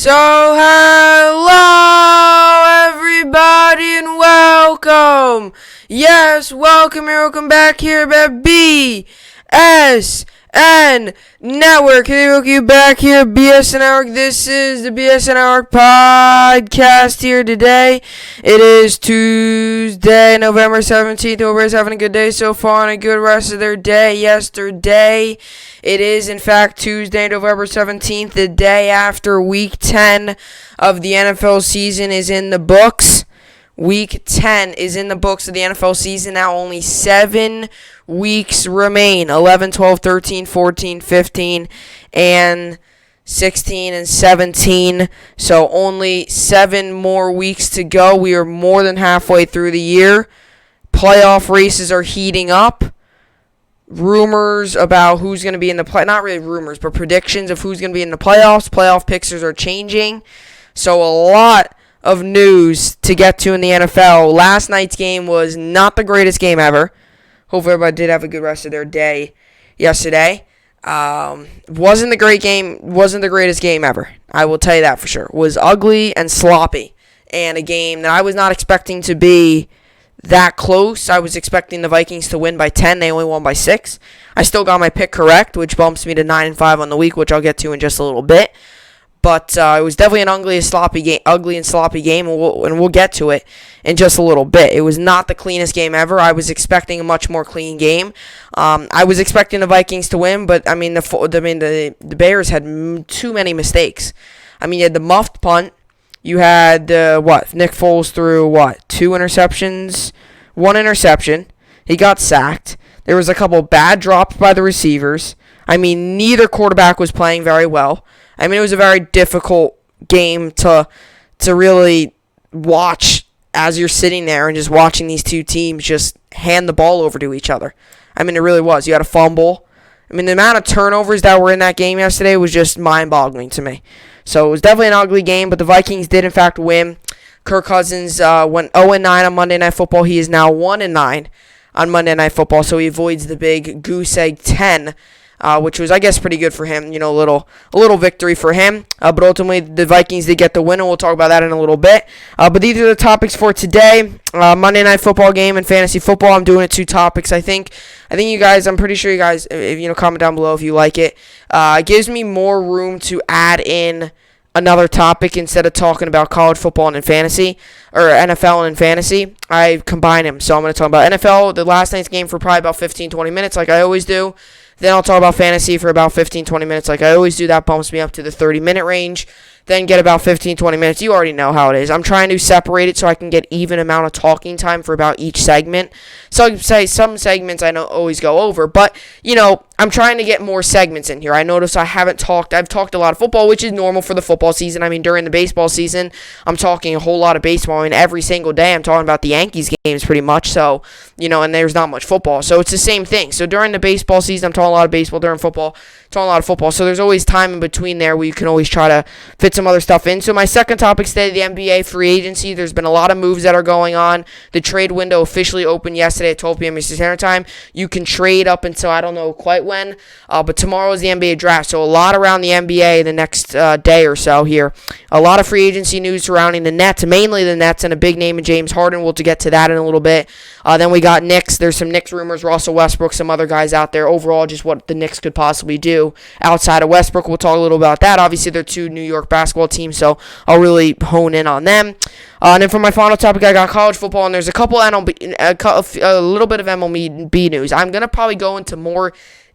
So, hello everybody and welcome. Yes, welcome back here at BSN Network. You back here, BSN Network. This is the BSN Network podcast here today. It is Tuesday, November 17th. Hope everybody's having a good day so far and a good rest of their day yesterday. It is, in fact, Tuesday, November 17th, the day after Week 10 of the NFL season is in the books. Week 10 is in the books of the NFL season. Now only 7 weeks remain. 11, 12, 13, 14, 15, and 16 and 17. So only 7 more weeks to go. We are more than halfway through the year. Playoff races are heating up. Rumors about who's going to be in the not really rumors, but predictions of who's going to be in the playoffs. Playoff pictures are changing. So a lot of news to get to in the NFL. Last night's game was not the greatest game ever. Hopefully everybody did have a good rest of their day yesterday. Wasn't the great game, wasn't the greatest game ever. I will tell you that for sure. It was ugly and sloppy. And a game that I was not expecting to be that close. I was expecting the Vikings to win by 10. They only won by 6. I still got my pick correct, which bumps me to 9-5 on the week, which I'll get to in just a little bit. But it was definitely an ugly and sloppy game, and we'll get to it in just a little bit. It was not the cleanest game ever. I was expecting a much more clean game. I was expecting the Vikings to win, but the Bears had too many mistakes. I mean, you had the muffed punt. You had Nick Foles threw 2 interceptions, 1 interception. He got sacked. There was a couple bad drops by the receivers. I mean, neither quarterback was playing very well. I mean, it was a very difficult game to really watch as you're sitting there and just watching these two teams just hand the ball over to each other. I mean, it really was. You had a fumble. I mean, the amount of turnovers that were in that game yesterday was just mind-boggling to me. So it was definitely an ugly game, but the Vikings did, in fact, win. Kirk Cousins went 0-9 on Monday Night Football. He is now 1-9 on Monday Night Football, so he avoids the big goose egg 10, which was, I guess, pretty good for him. You know, a little victory for him. But ultimately, the Vikings did get the win, and we'll talk about that in a little bit. But these are the topics for today. Monday Night Football game and fantasy football. I'm doing it 2 topics, I think you guys, I'm pretty sure you guys, comment down below if you like it. It gives me more room to add in another topic instead of talking about college football and fantasy, or NFL and fantasy. I combine them. So I'm going to talk about NFL, the last night's game, for probably about 15-20 minutes like I always do. Then I'll talk about fantasy for about 15-20 minutes like I always do. That bumps me up to the 30-minute range. Then get about 15-20 minutes. You already know how it is. I'm trying to separate it so I can get even amount of talking time for about each segment. So some segments I know always go over, but I'm trying to get more segments in here. I notice I've talked a lot of football, which is normal for the football season. I mean, during the baseball season, I'm talking a whole lot of baseball. I mean, every single day I'm talking about the Yankees games pretty much. So, and there's not much football. So it's the same thing. So during the baseball season, I'm talking a lot of baseball. During football, I'm talking a lot of football. So there's always time in between there where you can always try to fit some other stuff in. So my second topic today, the NBA free agency. There's been a lot of moves that are going on. The trade window officially opened yesterday at 12 p.m. Eastern Standard Time. You can trade up until I don't know quite when, but tomorrow is the NBA draft. So a lot around the NBA the next day or so here. A lot of free agency news surrounding the Nets, mainly the Nets, and a big name in James Harden. We'll get to that in a little bit. Then we got Knicks. There's some Knicks rumors, Russell Westbrook, some other guys out there. Overall, just what the Knicks could possibly do outside of Westbrook. We'll talk a little about that. Obviously, they're 2 New York basketball teams, so I'll really hone in on them. And then for my final topic, I got college football, and there's a couple MLB, a little bit of MLB news. I'm gonna probably go into more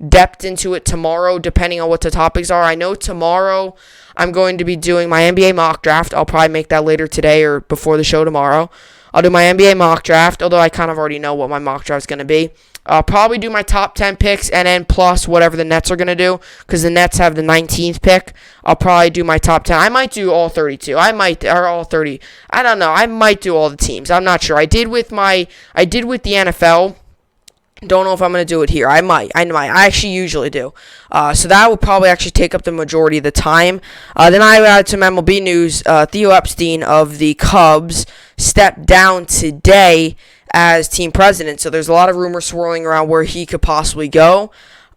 depth into it tomorrow, depending on what the topics are. I know tomorrow I'm going to be doing my NBA mock draft. I'll probably make that later today or before the show tomorrow. I'll do my NBA mock draft, although I kind of already know what my mock draft is going to be. I'll probably do my top 10 picks and then plus whatever the Nets are going to do, because the Nets have the 19th pick. I'll probably do my top 10. I might do all 32. Or all 30. I don't know. I might do all the teams. I'm not sure. I did with the NFL. Don't know if I'm going to do it here. I might. I actually usually do. So that will probably actually take up the majority of the time. Then I had some MLB news. Theo Epstein of the Cubs stepped down today as team president. So there's a lot of rumors swirling around where he could possibly go.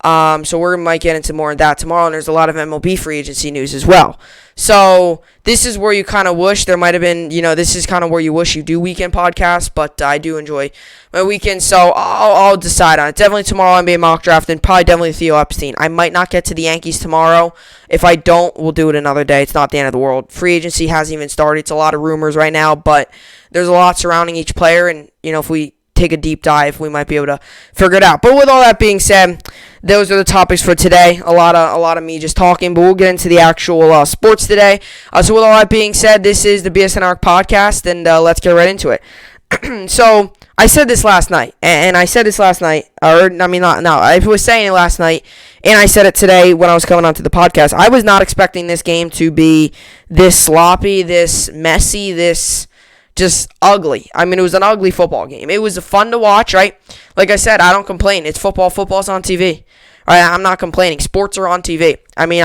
So we might get into more of that tomorrow, and there's a lot of MLB free agency news as well. So this is where you kind of wish there might have been, this is kind of where you wish you do weekend podcasts, but I do enjoy my weekend, so I'll decide on it. Definitely tomorrow NBA mock draft, and probably definitely Theo Epstein. I might not get to the Yankees tomorrow. If I don't, we'll do it another day. It's not the end of the world. Free agency hasn't even started. It's a lot of rumors right now, but there's a lot surrounding each player, and, if we take a deep dive, we might be able to figure it out. But with all that being said, those are the topics for today. A lot of me just talking, but we'll get into the actual sports today. So with all that being said, this is the BSN podcast, and let's get right into it. So I said this last night, and I said this last night, I was saying it last night, and I said it today when I was coming onto the podcast. I was not expecting this game to be this sloppy, this messy, this just ugly. I mean, it was an ugly football game. It was fun to watch, right? Like I said, I don't complain. It's football. Football's on TV. Right? I'm not complaining. Sports are on TV. I mean,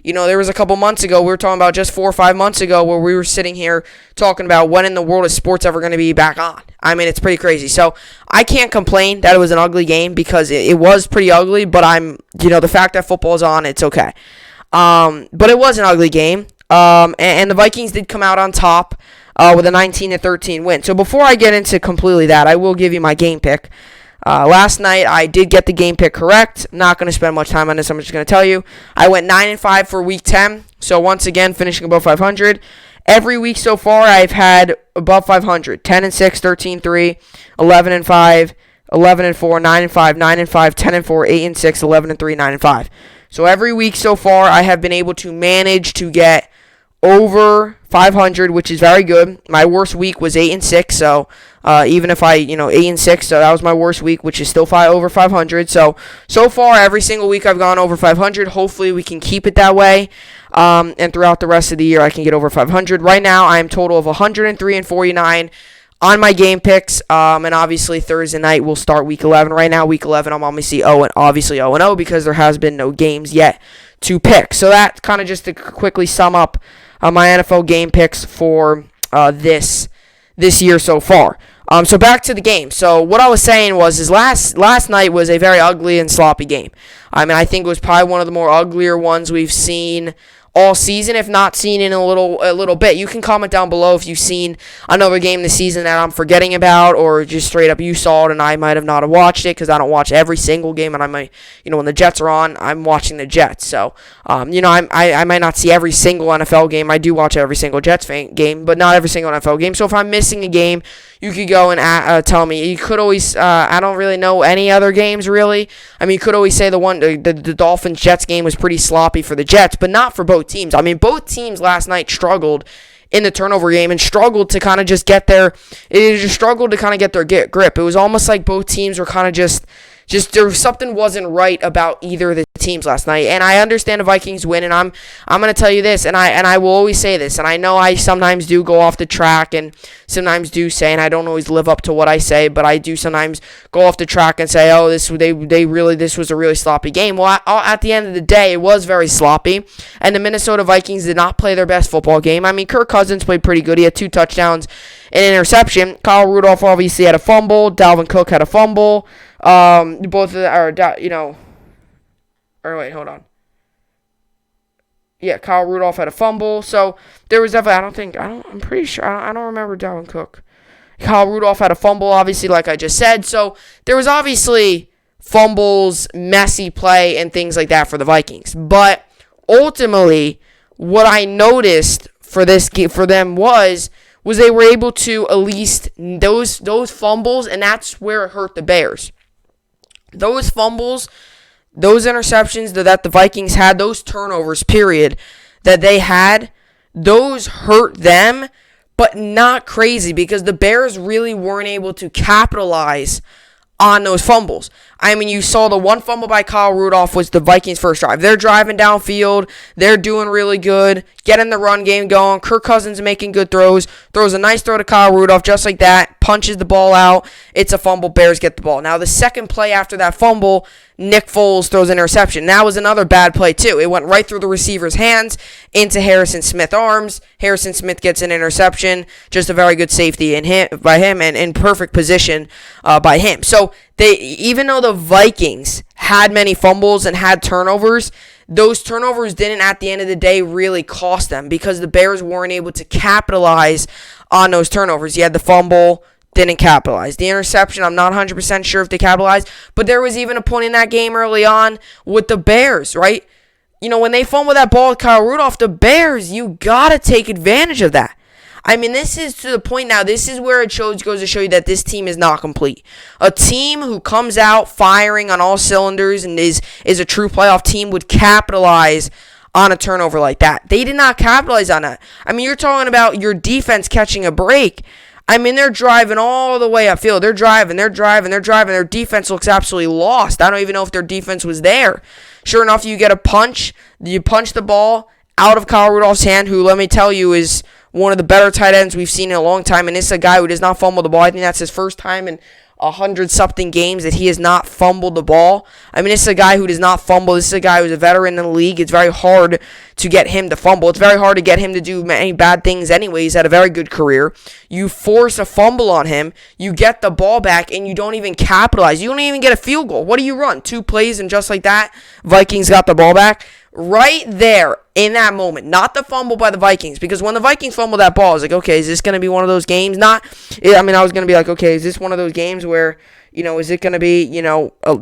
there was a couple months ago, we were talking about just 4 or 5 months ago, where we were sitting here talking about when in the world is sports ever going to be back on. I mean, it's pretty crazy. So I can't complain that it was an ugly game, because it was pretty ugly, but the fact that football's on, it's okay. But it was an ugly game. And the Vikings did come out on top with a 19-13 win. So before I get into completely that, I will give you my game pick. Last night, I did get the game pick correct. I'm not going to spend much time on this. I'm just going to tell you. I went 9-5 for Week 10. So once again, finishing above 500. Every week so far, I've had above 500. 10-6, 13-3, 11-5, 11-4, 9-5, 9-5, 10-4, 8-6, 11-3, 9-5. So every week so far, I have been able to manage to get over 500, which is very good. My worst week was 8-6, so even if 8-6, so that was my worst week, which is still over 500. So far, every single week I've gone over 500. Hopefully, we can keep it that way, and throughout the rest of the year, I can get over 500. Right now, I am total of 103-49 on my game picks, and obviously Thursday night we'll start Week 11. Right now, Week 11, I'm obviously 0-0 because there has been no games yet to pick. So that kind of just to quickly sum up my NFL game picks for this year so far. So back to the game. So what I was saying is last night was a very ugly and sloppy game. I mean, I think it was probably one of the more uglier ones we've seen all season, if not seen in a little bit. You can comment down below if you've seen another game this season that I'm forgetting about, or just straight up you saw it and I might have not have watched it, because I don't watch every single game, and I might, when the Jets are on, I'm watching the Jets. So, I might not see every single NFL game. I do watch every single Jets game, but not every single NFL game. So if I'm missing a game, you could go and tell me. You could always, I don't really know any other games, really. I mean, you could always say the Dolphins-Jets game was pretty sloppy for the Jets, but not for both teams. I mean, both teams last night struggled in the turnover game and struggled to kind of just get their grip. It was almost like both teams were kind of just there something wasn't right about either of the teams last night. And I understand the Vikings win, and I'm going to tell you this, and I will always say this, and I know I sometimes do go off the track and sometimes do say, and I don't always live up to what I say, but I do sometimes go off the track and say, oh, this was a really sloppy game. Well, at the end of the day, it was very sloppy, and the Minnesota Vikings did not play their best football game. I mean, Kirk Cousins played pretty good. He had 2 touchdowns and an interception. Kyle Rudolph obviously had a fumble. Dalvin Cook had a fumble. Both of the, wait, hold on. Yeah, Kyle Rudolph had a fumble. So there was definitely, I'm pretty sure, I don't remember Dalvin Cook. Kyle Rudolph had a fumble, obviously, like I just said. So there was obviously fumbles, messy play, and things like that for the Vikings. But ultimately, what I noticed for them was they were able to at least those fumbles, and that's where it hurt the Bears. Those fumbles, those interceptions that the Vikings had, those turnovers, period, that they had, those hurt them, but not crazy, because the Bears really weren't able to capitalize on those fumbles. I mean, you saw the one fumble by Kyle Rudolph was the Vikings' first drive. They're driving downfield. They're doing really good, getting the run game going. Kirk Cousins making good throws. Throws a nice throw to Kyle Rudolph just like that. Punches the ball out. It's a fumble. Bears get the ball. Now, the second play after that fumble, Nick Foles throws an interception. That was another bad play, too. It went right through the receiver's hands into Harrison Smith's arms. Harrison Smith gets an interception. Just a very good safety by him and in perfect position by him. So, even though the Vikings had many fumbles and had turnovers, those turnovers didn't, at the end of the day, really cost them because the Bears weren't able to capitalize on those turnovers. You had the fumble, didn't capitalize. The interception, I'm not 100% sure if they capitalized, but there was even a point in that game early on with the Bears, right? You know, when they fumbled that ball with Kyle Rudolph, the Bears, you got to take advantage of that. I mean, this is to the point now, this is where it goes to show you that this team is not complete. A team who comes out firing on all cylinders and is a true playoff team would capitalize on a turnover like that. They did not capitalize on that. I mean, you're talking about your defense catching a break. I mean, they're driving all the way upfield. They're driving. Their defense looks absolutely lost. I don't even know if their defense was there. Sure enough, you get a punch. You punch the ball out of Kyle Rudolph's hand, who, let me tell you, is one of the better tight ends we've seen in a long time. And this is a guy who does not fumble the ball. I think that's his first time in 100-something games that he has not fumbled the ball. I mean, this is a guy who does not fumble. This is a guy who's a veteran in the league. It's very hard to get him to fumble. It's very hard to get him to do many bad things anyway. He's had a very good career. You force a fumble on him, you get the ball back, and you don't even capitalize. You don't even get a field goal. What do you run? 2 plays, and just like that, Vikings got the ball back. Right there in that moment, not the fumble by the Vikings, because when the Vikings fumbled that ball, I was like, okay, is this going to be one of those games? I was going to be like, okay, is this one of those games where, is it going to be,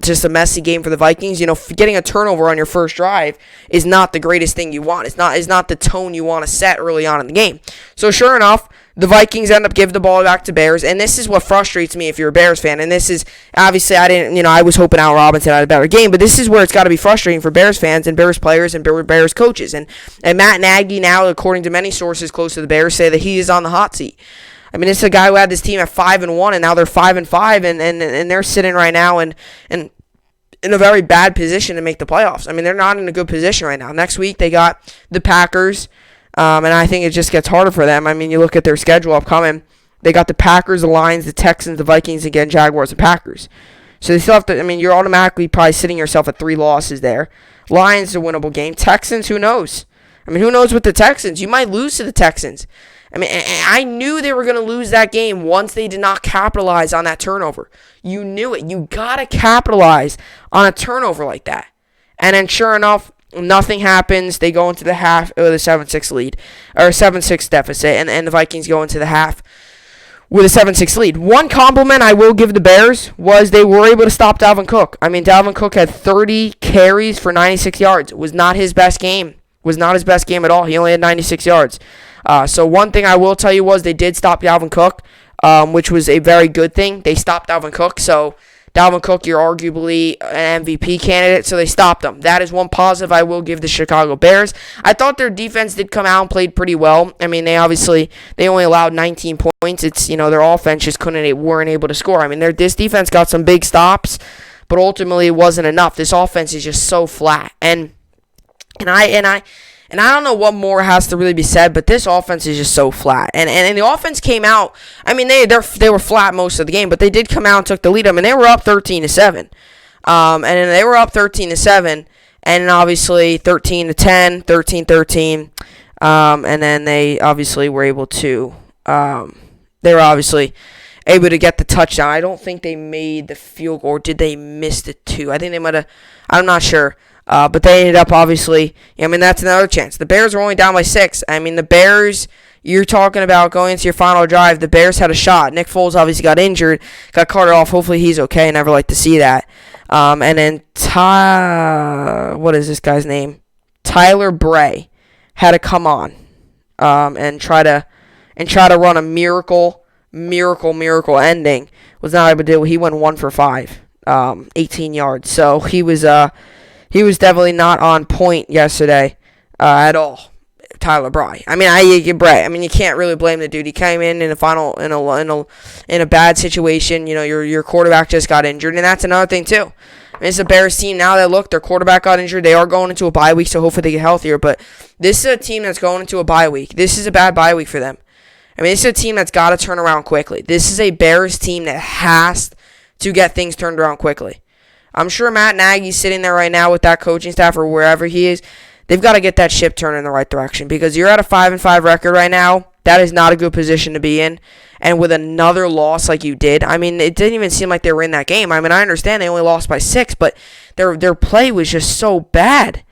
just a messy game for the Vikings? Getting a turnover on your first drive is not the greatest thing you want. It's not the tone you want to set early on in the game. So sure enough, the Vikings end up giving the ball back to Bears, and this is what frustrates me if you're a Bears fan. And this is, obviously, I was hoping Al Robinson had a better game, but this is where it's got to be frustrating for Bears fans and Bears players and Bears coaches. And Matt Nagy now, according to many sources close to the Bears, say that he is on the hot seat. I mean, it's a guy who had this team at 5-1, and now they're 5-5, and they're sitting right now and in a very bad position to make the playoffs. I mean, they're not in a good position right now. Next week, they got the Packers. And I think it just gets harder for them. I mean, you look at their schedule upcoming. They got the Packers, the Lions, the Texans, the Vikings, again, Jaguars, and Packers. So they still have to, you're automatically probably sitting yourself at 3 losses there. Lions is a winnable game. Texans, who knows? Who knows with the Texans? You might lose to the Texans. I knew they were going to lose that game once they did not capitalize on that turnover. You knew it. You got to capitalize on a turnover like that. And then sure enough, nothing happens. They go into the half with a 7-6 lead, or 7-6 deficit, and the Vikings go into the half with a 7-6 lead. One compliment I will give the Bears was they were able to stop Dalvin Cook. Dalvin Cook had 30 carries for 96 yards. It was not his best game. Was not his best game at all. He only had 96 yards. So one thing I will tell you was they did stop Dalvin Cook, which was a very good thing. They stopped Dalvin Cook, so Dalvin Cook, you're arguably an MVP candidate, so they stopped him. That is one positive I will give the Chicago Bears. I thought their defense did come out and played pretty well. They only allowed 19 points. It's, their offense just weren't able to score. This defense got some big stops, but ultimately it wasn't enough. This offense is just so flat. And I don't know what more has to really be said, but this offense is just so flat. And the offense came out. They were flat most of the game, but they did come out and took the lead. They were up 13-7. And then they were up 13-7, and obviously 13-10, 13-13. And then they obviously were able to. They were obviously able to get the touchdown. I don't think they made the field goal, or did they miss the 2? I think they might have. I'm not sure. But they ended up, obviously, that's another chance. The Bears were only down by 6. The Bears, you're talking about going into your final drive. The Bears had a shot. Nick Foles obviously got injured, got carted off. Hopefully he's okay. I never like to see that. And then, what is this guy's name? Tyler Bray had to come on and try to run a miracle ending. Was not able to do. He went 1 for 5, 18 yards. So he was definitely not on point yesterday at all. Tyler Bray. You can't really blame the dude. He came in a final in a bad situation. Your quarterback just got injured, and that's another thing too. It's a Bears team now that their quarterback got injured. They are going into a bye week, so hopefully they get healthier. But this is a team that's going into a bye week. This is a bad bye week for them. This is a team that's got to turn around quickly. This is a Bears team that has to get things turned around quickly. I'm sure Matt Nagy's sitting there right now with that coaching staff or wherever he is. They've got to get that ship turned in the right direction because you're at a 5-5 record right now. That is not a good position to be in. And with another loss like you did, I mean, it didn't even seem like they were in that game. I mean, I understand they only lost by 6, but their play was just so bad.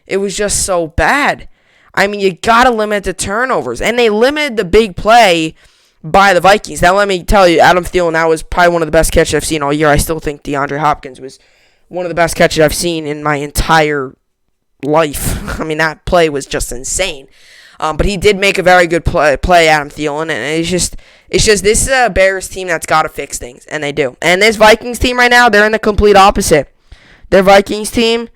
It was just so bad. I mean, you got to limit the turnovers. And they limited the big play by the Vikings. Now, let me tell you, Adam Thielen, that was probably one of the best catches I've seen all year. I still think DeAndre Hopkins was one of the best catches I've seen in my entire life. I mean, that play was just insane. But he did make a very good play, Adam Thielen, and it's just this is a Bears team that's got to fix things, and they do. And this Vikings team right now, they're in the complete opposite. Their Vikings team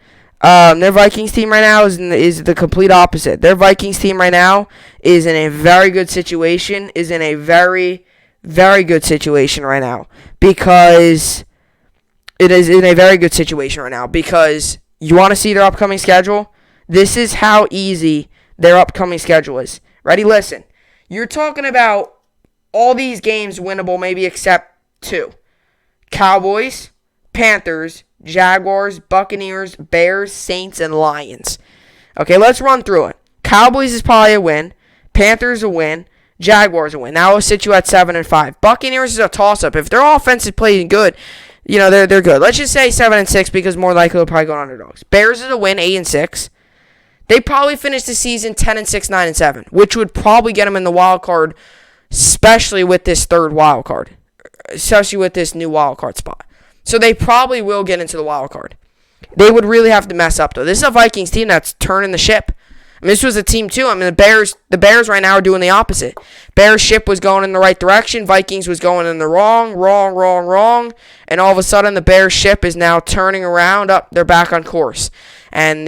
right now is the complete opposite. Their Vikings team right now is in a very good situation. Is in a very, very good situation right now because it is in a very good situation right now because you want to see their upcoming schedule. This is how easy their upcoming schedule is. Ready? Listen. You're talking about all these games winnable, maybe except 2. Cowboys, Panthers, Jaguars, Buccaneers, Bears, Saints, and Lions. Okay, let's run through it. Cowboys is probably a win. Panthers a win. Jaguars a win. That will sit you at 7-5. Buccaneers is a toss-up. If their offense is playing good, they're good. Let's just say 7-6 because more likely they'll probably go on underdogs. Bears is a win, 8-6. They probably finish the season 10-6, 9-7, which would probably get them in the wild card, especially with this third wild card, especially with this new wild card spot. So they probably will get into the wild card. They would really have to mess up, though. This is a Vikings team that's turning the ship. I mean, this was a team, too. I mean, the Bears right now are doing the opposite. Bears ship was going in the right direction. Vikings was going in the wrong. And all of a sudden, the Bears ship is now turning around. Up, they're back on course. And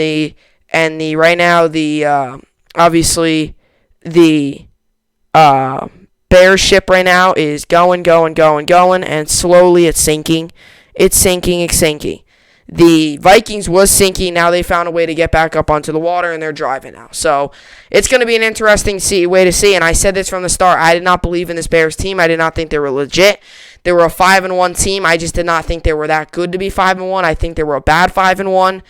obviously the Bears ship right now is going, and slowly it's sinking. It's sinking. The Vikings was sinking. Now they found a way to get back up onto the water, and they're driving now. So it's going to be an interesting way to see. And I said this from the start. I did not believe in this Bears team. I did not think they were legit. They were a 5-1 team. I just did not think they were that good to be 5-1. I think they were a bad 5-1.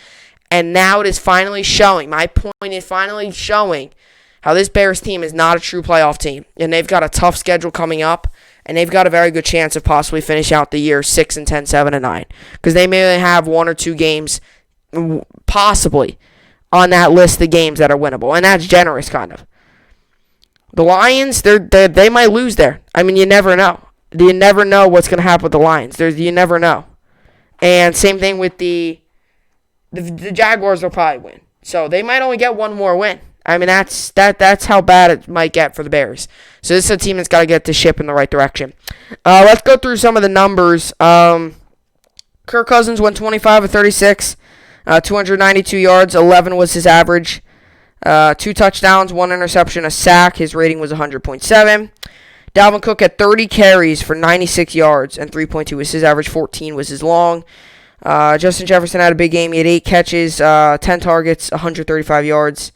And now it is finally showing. My point is finally showing how this Bears team is not a true playoff team. And they've got a tough schedule coming up. And they've got a very good chance of possibly finishing out the year 6-10, 7-9. Because they may have 1 or 2 games possibly on that list of games that are winnable. And that's generous, kind of. The Lions, they might lose there. I mean, you never know. You never know what's going to happen with the Lions. You never know. And same thing with the Jaguars will probably win. So they might only get 1 more win. I mean, that's how bad it might get for the Bears. So this is a team that's got to get the ship in the right direction. Let's go through some of the numbers. Kirk Cousins went 25 of 36, 292 yards, 11 was his average. 2 touchdowns, 1 interception, a sack. His rating was 100.7. Dalvin Cook had 30 carries for 96 yards, and 3.2 was his average. 14 was his long. Justin Jefferson had a big game. He had 8 catches, 10 targets, 135 yards.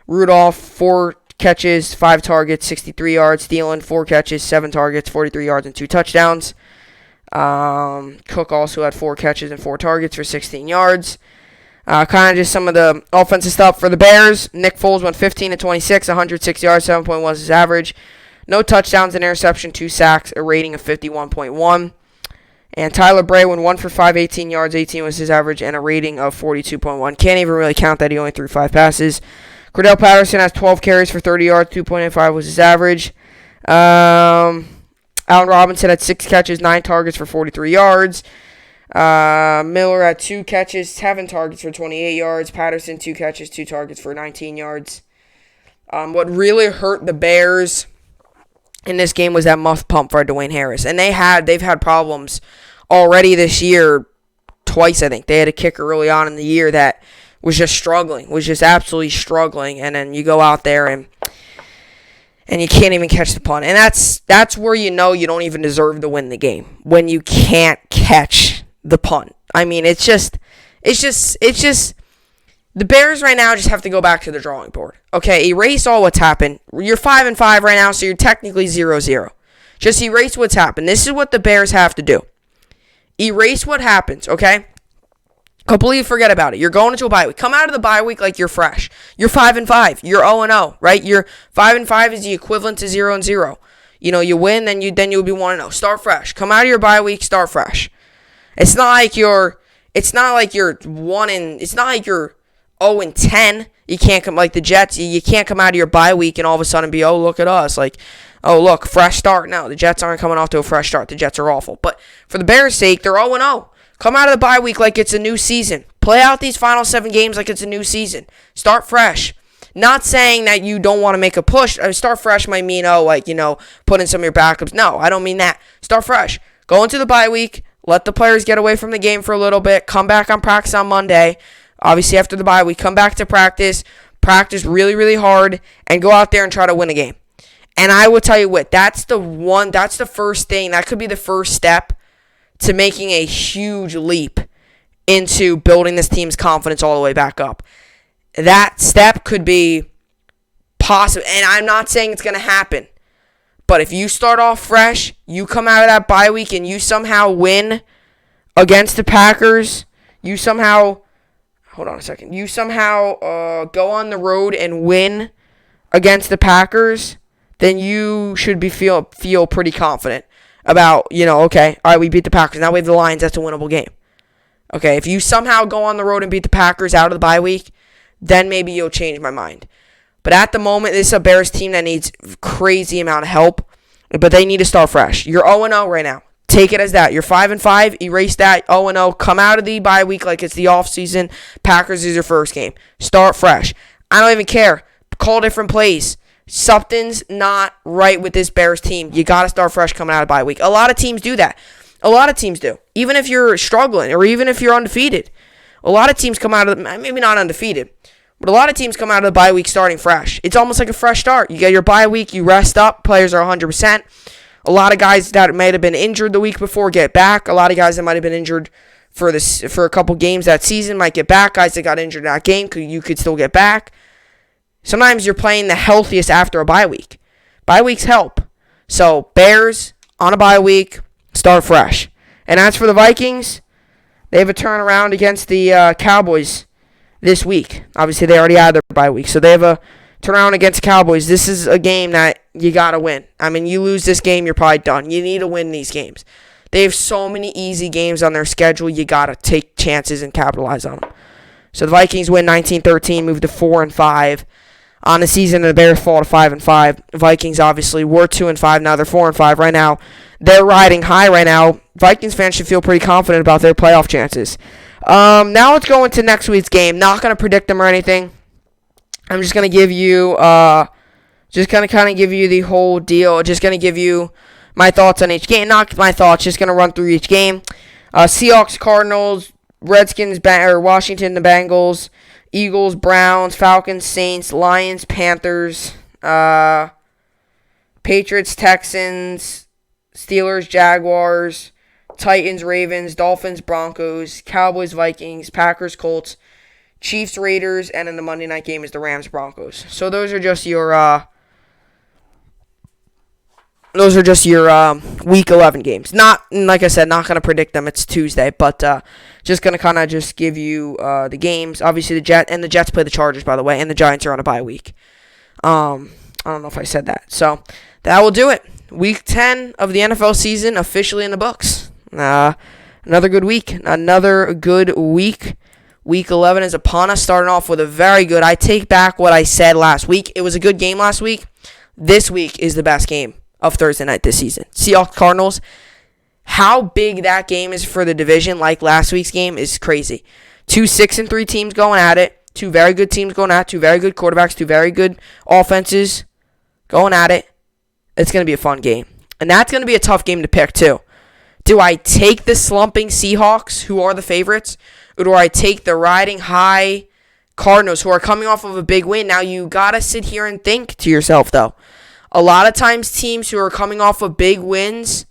Rudolph, 4 catches, 5 targets, 63 yards. Thielen, 4 catches, 7 targets, 43 yards, and 2 touchdowns. Cook also had 4 catches and 4 targets for 16 yards. Kind of just some of the offensive stuff for the Bears. Nick Foles went 15 of 26, 106 yards, 7.1 was his average. No touchdowns, an interception, 2 sacks, a rating of 51.1. And Tyler Bray went 1 for 5, 18 yards, 18 was his average, and a rating of 42.1. Can't even really count that. He only threw 5 passes. Cordell Patterson has 12 carries for 30 yards, 2.85 was his average. Allen Robinson had 6 catches, 9 targets for 43 yards. Miller had 2 catches, 7 targets for 28 yards. Patterson, 2 catches, 2 targets for 19 yards. What really hurt the Bears in this game was that muff pump for Dwayne Harris. And they've had problems already this year twice, I think. They had a kicker early on in the year that was just absolutely struggling. And then you go out there and you can't even catch the punt. And that's where you know you don't even deserve to win the game, when you can't catch the punt. I mean, it's just the Bears right now just have to go back to the drawing board. Okay, erase all what's happened. You're 5-5 right now, so you're technically 0-0. Just erase what's happened. This is what the Bears have to do. Erase what happens, okay? Completely forget about it. You're going into a bye week. Come out of the bye week like you're fresh. You're 5-5. You're 0-0, right? You're 5-5 is the equivalent to 0-0. You win, then you'll be 1-0. Start fresh. Come out of your bye week, start fresh. It's not like you're 0-10. You can't come like the Jets. You can't come out of your bye week and all of a sudden be, oh, look at us. Like, oh, look, fresh start. No, the Jets aren't coming off to a fresh start. The Jets are awful. But for the Bears' sake, they're 0-0. Come out of the bye week like it's a new season. Play out these final 7 games like it's a new season. Start fresh. Not saying that you don't want to make a push. Start fresh might mean, put in some of your backups. No, I don't mean that. Start fresh. Go into the bye week. Let the players get away from the game for a little bit. Come back on practice on Monday. Obviously, after the bye week, come back to practice. Practice really, really hard. And go out there and try to win a game. And I will tell you what. That's the first thing. That could be the first step to making a huge leap into building this team's confidence all the way back up. That step could be possible. And I'm not saying it's going to happen. But if you start off fresh, you come out of that bye week and you somehow win against the Packers, you somehow go on the road and win against the Packers, then you should feel pretty confident about, okay, all right, we beat the Packers. Now we have the Lions. That's a winnable game. Okay, if you somehow go on the road and beat the Packers out of the bye week, then maybe you'll change my mind. But at the moment, this is a Bears team that needs crazy amount of help, but they need to start fresh. You're 0-0 right now. Take it as that. You're 5-5. Erase that 0-0. Come out of the bye week like it's the offseason. Packers is your first game. Start fresh. I don't even care. Call different plays. Something's not right with this Bears team. You got to start fresh coming out of bye week. A lot of teams do that. A lot of teams do. Even if you're struggling or even if you're undefeated. A lot of teams come out of maybe not undefeated, but a lot of teams come out of the bye week starting fresh. It's almost like a fresh start. You get your bye week, you rest up, players are 100%. A lot of guys that might have been injured the week before get back. A lot of guys that might have been injured for a couple games that season might get back. Guys that got injured in that game, you could still get back. Sometimes you're playing the healthiest after a bye week. Bye weeks help. So Bears on a bye week, start fresh. And as for the Vikings, they have a turnaround against the Cowboys this week. Obviously, they already had their bye week, so they have a turnaround against Cowboys. This is a game that you got to win. I mean, you lose this game, you're probably done. You need to win these games. They have so many easy games on their schedule, you got to take chances and capitalize on them. So the Vikings win 19-13, move to 4-5. On the season, the Bears fall to 5-5. Vikings obviously were 2-5, now they're 4-5 right now. They're riding high right now. Vikings fans should feel pretty confident about their playoff chances. Now let's go into next week's game. Not going to predict them or anything. I'm just going to give you, give you the whole deal. Just going to give you my thoughts on each game. Not my thoughts, just going to run through each game. Seahawks, Cardinals, Redskins, Washington, the Bengals, Eagles, Browns, Falcons, Saints, Lions, Panthers, Patriots, Texans, Steelers, Jaguars, Titans, Ravens, Dolphins, Broncos, Cowboys, Vikings, Packers, Colts, Chiefs, Raiders, and then the Monday night game is the Rams, Broncos. So those are just your week 11 games. Not, like I said, not going to predict them. It's Tuesday, but just going to kind of just give you the games. Obviously, the Jets play the Chargers, by the way, and the Giants are on a bye week. I don't know if I said that. So that will do it. Week 10 of the NFL season officially in the books. Another good week. Week 11 is upon us, starting off with a very good. I take back what I said last week. It was a good game last week. This week is the best game of Thursday night this season. Seahawks, Cardinals. How big that game is for the division, like last week's game, is crazy. 2 6-3 teams going at it. 2 very good teams going at it. 2 very good quarterbacks. 2 very good offenses going at it. It's going to be a fun game. And that's going to be a tough game to pick, too. Do I take the slumping Seahawks, who are the favorites, or do I take the riding high Cardinals, who are coming off of a big win? Now, you got to sit here and think to yourself, though. A lot of times, teams who are coming off of big wins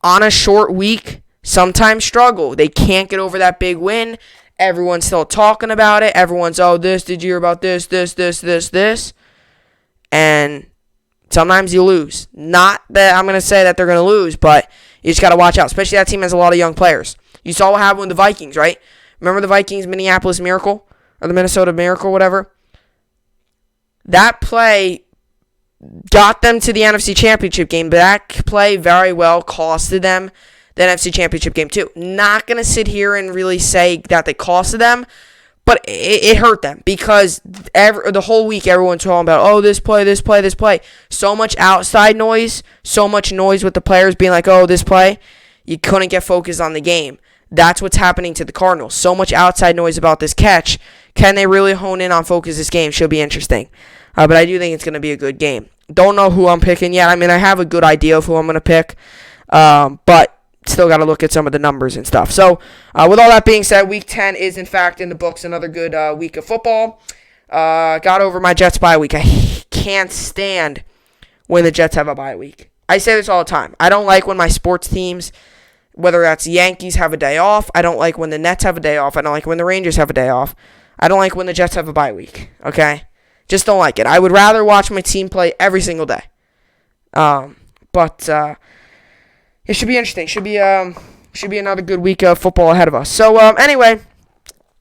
on a short week sometimes struggle. They can't get over that big win. Everyone's still talking about it. Everyone's, did you hear about this? And sometimes you lose. Not that I'm going to say that they're going to lose, but you just got to watch out. Especially that team has a lot of young players. You saw what happened with the Vikings, right? Remember the Vikings Minneapolis Miracle? Or the Minnesota Miracle, whatever? That play got them to the NFC Championship game, but that play very well costed them the NFC Championship game too. Not going to sit here and really say that they costed them, but it hurt them because the whole week everyone's talking about, oh, this play. So much outside noise, so much noise with the players being like, oh, this play. You couldn't get focused on the game. That's what's happening to the Cardinals. So much outside noise about this catch. Can they really hone in on focus this game? Should be interesting. But I do think it's going to be a good game. Don't know who I'm picking yet. I mean, I have a good idea of who I'm going to pick. But still got to look at some of the numbers and stuff. So, with all that being said, Week 10 is, in fact, in the books. Another good week of football. Got over my Jets bye week. I can't stand when the Jets have a bye week. I say this all the time. I don't like when my sports teams, whether that's Yankees, have a day off. I don't like when the Nets have a day off. I don't like when the Rangers have a day off. I don't like when the Jets have a bye week. Okay? Just don't like it. I would rather watch my team play every single day. But it should be interesting. Should be another good week of football ahead of us. So anyway,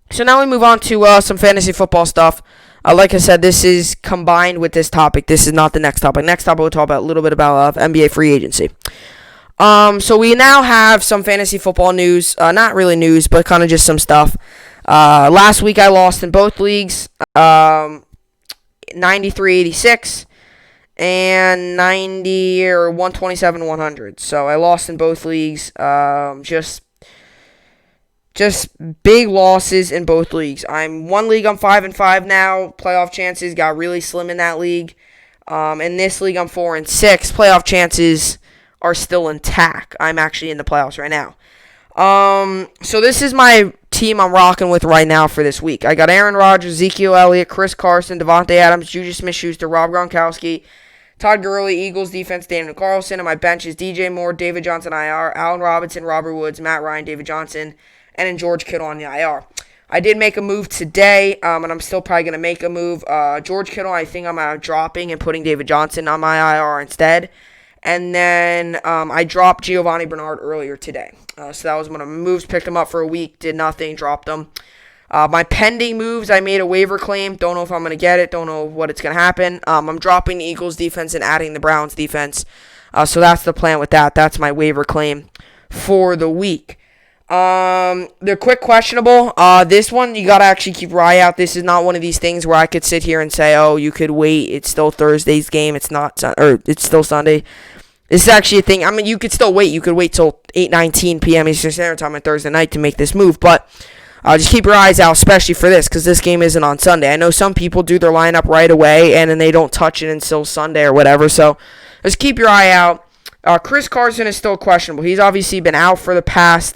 so now we move on to some fantasy football stuff. Like I said, this is combined with this topic. This is not the next topic. Next topic we'll talk about a little bit about NBA free agency. So we now have some fantasy football news. Not really news, but kind of just some stuff. Last week I lost in both leagues. 93-86 and 90 or 127-100. So I lost in both leagues. Just big losses in both leagues. I'm 5-5 now. Playoff chances got really slim in that league. In this league I'm 4-6. Playoff chances are still intact. I'm actually in the playoffs right now. So this is my team I'm rocking with right now for this week. I got Aaron Rodgers, Ezekiel Elliott, Chris Carson, Devontae Adams, Juju Smith-Schuster, Rob Gronkowski, Todd Gurley, Eagles defense, Daniel Carlson, and my bench is DJ Moore, David Johnson IR, Allen Robinson, Robert Woods, Matt Ryan, David Johnson, and then George Kittle on the IR. I did make a move today, and I'm still probably going to make a move. George Kittle, I think I'm dropping and putting David Johnson on my IR instead. And then I dropped Giovanni Bernard earlier today. So that was one of my moves. Picked him up for a week. Did nothing. Dropped him. My pending moves, I made a waiver claim. Don't know if I'm going to get it. Don't know what it's going to happen. I'm dropping the Eagles defense and adding the Browns defense. So that's the plan with that. That's my waiver claim for the week. They're quick questionable. This one, you got to actually keep your eye out. This is not one of these things where I could sit here and say, oh, you could wait. It's still Thursday's game. It's not, or it's still Sunday. This is actually a thing. I mean, you could still wait. You could wait till 8:19 p.m. Eastern Standard Time on Thursday night to make this move. But just keep your eyes out, especially for this, because this game isn't on Sunday. I know some people do their lineup right away, and then they don't touch it until Sunday or whatever. So just keep your eye out. Chris Carson is still questionable. He's obviously been out for the past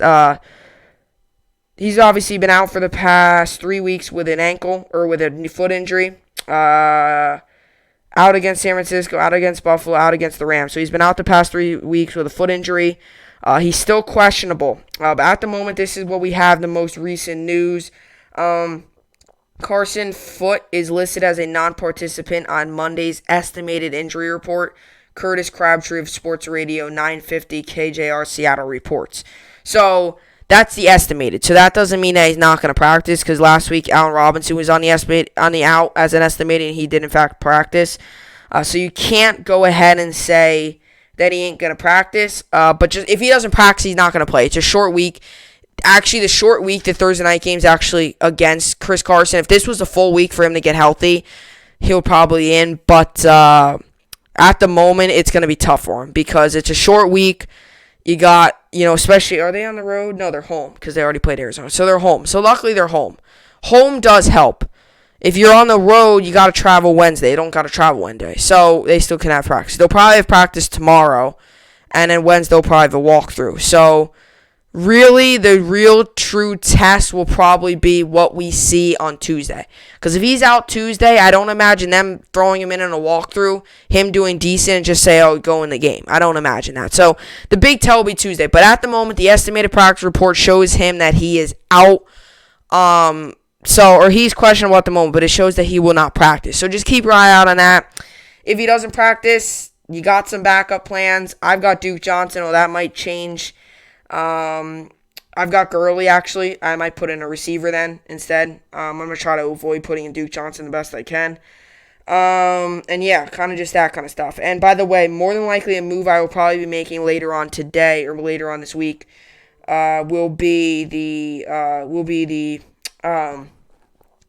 3 weeks with an ankle or with a foot injury. Out against San Francisco, out against Buffalo, out against the Rams. So he's been out the past 3 weeks with a foot injury. He's still questionable. But at the moment, this is what we have, the most recent news. Carson foot is listed as a non-participant on Monday's estimated injury report. Curtis Crabtree of Sports Radio 950 KJR Seattle reports. So that's the estimated. So that doesn't mean that he's not going to practice, because last week Allen Robinson was on the out as an estimated, and he did in fact practice. So you can't go ahead and say that he ain't going to practice. But just if he doesn't practice, he's not going to play. It's a short week. Actually, the short week, the Thursday night game's actually against Chris Carson. If this was a full week for him to get healthy, he'll probably in. But at the moment, it's going to be tough for him because it's a short week. You got, especially, are they on the road? No, they're home because they already played Arizona. So they're home. So luckily they're home. Home does help. If you're on the road, you got to travel Wednesday. They don't got to travel Wednesday. So they still can have practice. They'll probably have practice tomorrow. And then Wednesday they'll probably have a walkthrough. So really, the real true test will probably be what we see on Tuesday. Because if he's out Tuesday, I don't imagine them throwing him in a walkthrough, him doing decent, and just say, oh, go in the game. I don't imagine that. So the big tell will be Tuesday. But at the moment, the estimated practice report shows him that he is out. Or he's questionable at the moment, but it shows that he will not practice. So just keep your eye out on that. If he doesn't practice, you got some backup plans. I've got Duke Johnson. Well, that might change. I I've got Gurley, actually. I might put in a receiver then instead. I'm going to try to avoid putting in Duke Johnson the best I can. And yeah, kind of just that kind of stuff. And by the way, more than likely a move I will probably be making later on today or later on this week will be the